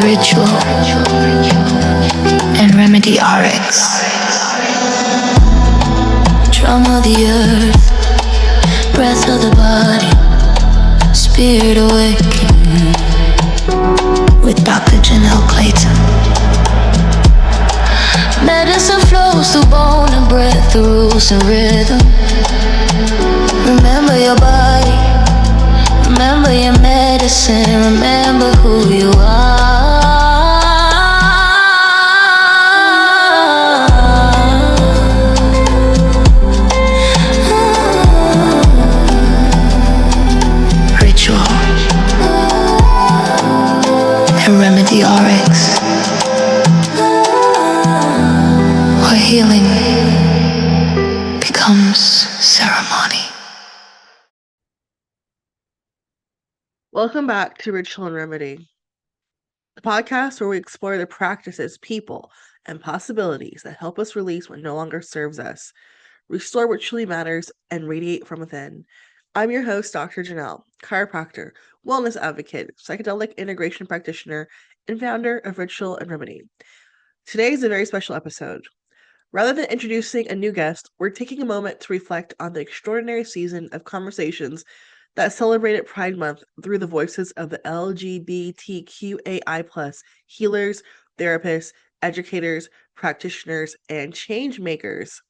Ritual and Remedy RX. Drum of the earth, breath of the body, spirit awakening with Dr. Janelle Clayton. Medicine flows through bone and breath, through rules and rhythm. Remember your body, remember your medicine, remember who you are. Ritual and Remedy RX, where healing becomes ceremony. Welcome back to Ritual and Remedy, the podcast where we explore the practices, people, and possibilities that help us release what no longer serves us, restore what truly matters, and radiate from within. I'm your host, Dr. Janelle, chiropractor, wellness advocate, psychedelic integration practitioner, and founder of Ritual and Remedy. Today is a very special episode. Rather than introducing a new guest, we're taking a moment to reflect on the extraordinary season of conversations that celebrated Pride Month through the voices of the LGBTQAI+ healers, therapists, educators, practitioners, and change makers.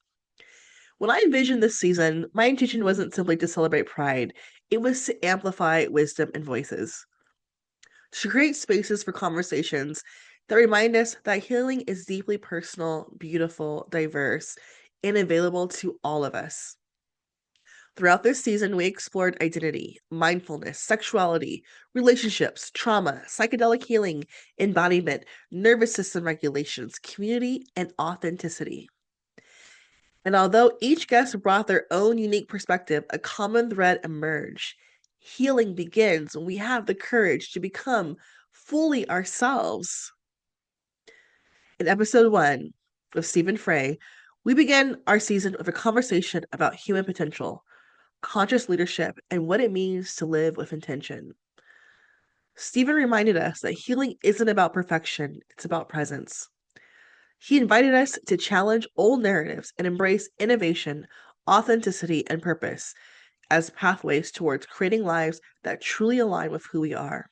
When I envisioned this season, my intention wasn't simply to celebrate Pride, it was to amplify wisdom and voices, to create spaces for conversations that remind us that healing is deeply personal, beautiful, diverse, and available to all of us. Throughout this season, we explored identity, mindfulness, sexuality, relationships, trauma, psychedelic healing, embodiment, nervous system regulations, community, and authenticity. And although each guest brought their own unique perspective, a common thread emerged. Healing begins when we have the courage to become fully ourselves. In episode 1 with Stephen Frey, we begin our season with a conversation about human potential, conscious leadership, and what it means to live with intention. Stephen reminded us that healing isn't about perfection, it's about presence. He invited us to challenge old narratives and embrace innovation, authenticity, and purpose as pathways towards creating lives that truly align with who we are.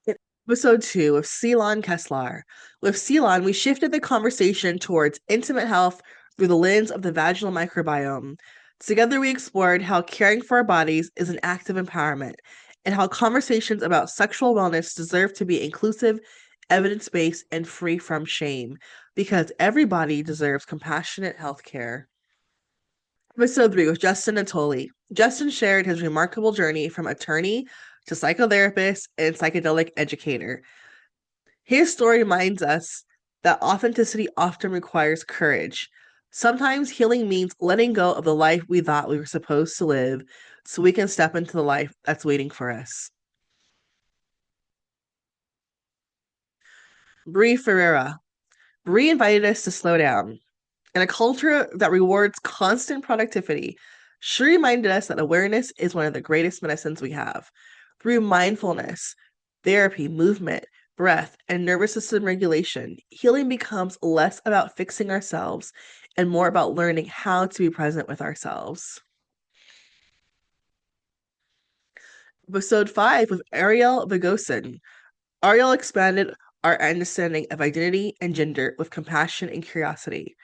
In episode 2 of Ceylon Kessler, with Ceylon, we shifted the conversation towards intimate health through the lens of the vaginal microbiome. Together, we explored how caring for our bodies is an act of empowerment and how conversations about sexual wellness deserve to be inclusive, evidence-based, and free from shame, because everybody deserves compassionate health care. Episode 3 with Justin Natoli. Justin shared his remarkable journey from attorney to psychotherapist and psychedelic educator. His story reminds us that authenticity often requires courage. Sometimes healing means letting go of the life we thought we were supposed to live so we can step into the life that's waiting for us. Brie Ferreira. Brie invited us to slow down. In a culture that rewards constant productivity, she reminded us that awareness is one of the greatest medicines we have. Through mindfulness, therapy, movement, breath, and nervous system regulation, healing becomes less about fixing ourselves and more about learning how to be present with ourselves. Episode 5 with Ariel Vagosin. Ariel expanded our understanding of identity and gender with compassion and curiosity.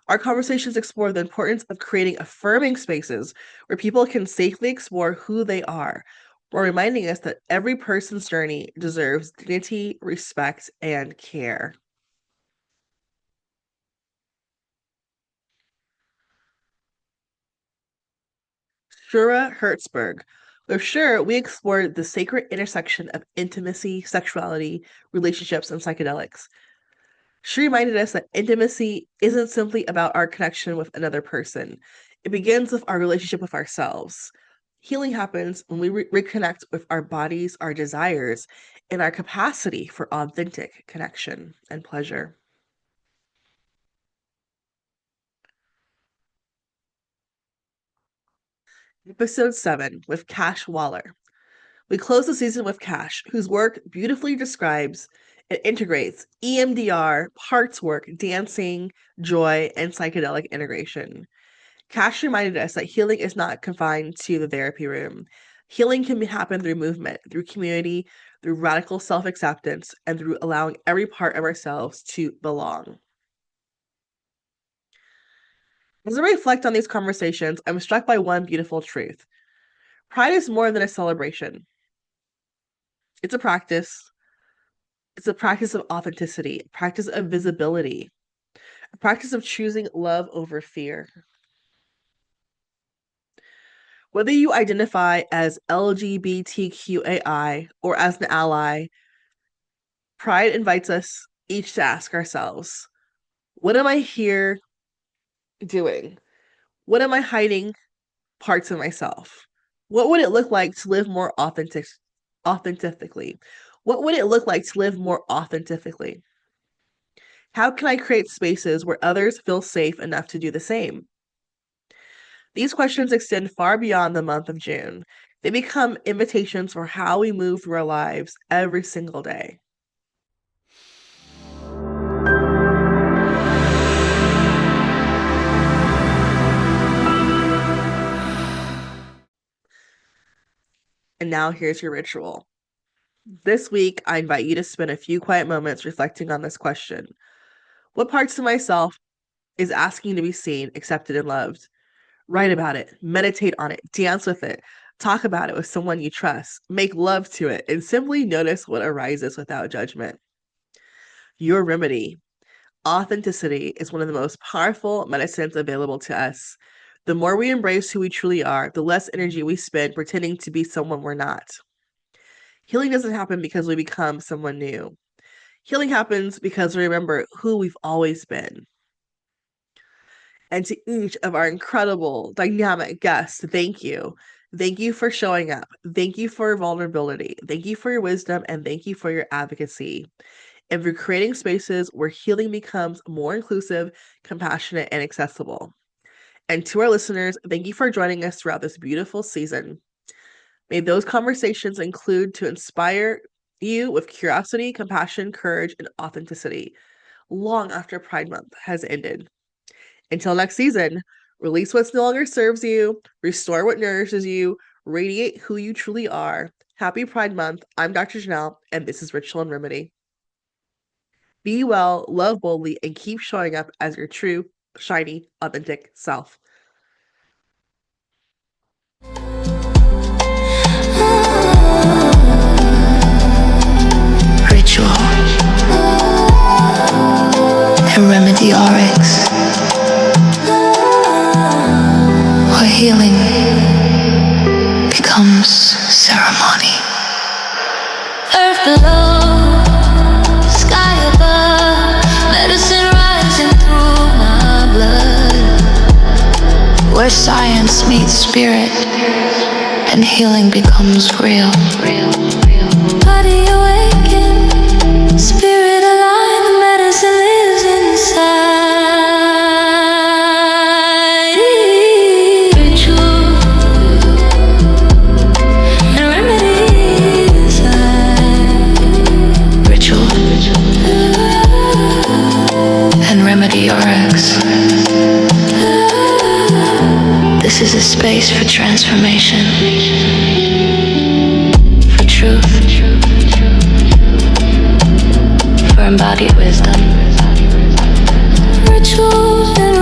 Our conversations explore the importance of creating affirming spaces where people can safely explore who they are, while reminding us that every person's journey deserves dignity, respect, and care. Shura Hertzberg. With Shura, we explored the sacred intersection of intimacy, sexuality, relationships, and psychedelics. She reminded us that intimacy isn't simply about our connection with another person. It begins with our relationship with ourselves. Healing happens when we reconnect with our bodies, our desires, and our capacity for authentic connection and pleasure. Episode 7 with Cash Waller. We close the season with Cash, whose work beautifully describes and integrates EMDR, parts work, dancing, joy, and psychedelic integration. Cash reminded us that healing is not confined to the therapy room. Healing can happen through movement, through community, through radical self-acceptance, and through allowing every part of ourselves to belong. As I reflect on these conversations, I'm struck by one beautiful truth. Pride is more than a celebration. It's a practice. It's a practice of authenticity, a practice of visibility, a practice of choosing love over fear. Whether you identify as LGBTQAI or as an ally, Pride invites us each to ask ourselves, what am I here doing? What am I hiding parts of myself? What would it look like to live more authentically? What would it look like to live more authentically? How can I create spaces where others feel safe enough to do the same? These questions extend far beyond the month of June. They become invitations for how we move through our lives every single day. And now here's your ritual. This week, I invite you to spend a few quiet moments reflecting on this question. What parts of myself is asking to be seen, accepted, and loved? Write about it, meditate on it, dance with it, talk about it with someone you trust, make love to it, and simply notice what arises without judgment. Your remedy. Authenticity is one of the most powerful medicines available to us. The more we embrace who we truly are, the less energy we spend pretending to be someone we're not. Healing doesn't happen because we become someone new. Healing happens because we remember who we've always been. And to each of our incredible, dynamic guests, thank you. Thank you for showing up. Thank you for your vulnerability. Thank you for your wisdom, and thank you for your advocacy. And for creating spaces where healing becomes more inclusive, compassionate, and accessible. And to our listeners, thank you for joining us throughout this beautiful season. May those conversations include to inspire you with curiosity, compassion, courage, and authenticity long after Pride Month has ended. Until next season, release what no longer serves you, restore what nourishes you, radiate who you truly are. Happy Pride Month. I'm Dr. Janelle, and this is Ritual and Remedy. Be well, love boldly, and keep showing up as your true, shiny, authentic self. Ritual and Remedy RX, where healing becomes ceremony. Earth below, sky above, medicine rising through my blood, where science meets spirit and healing becomes real. Body awaken, spirit alive, the medicine lives inside. Ritual and remedy inside. Ritual and Remedy RX. This is a space for transformation, for truth, for embodied wisdom. Rituals and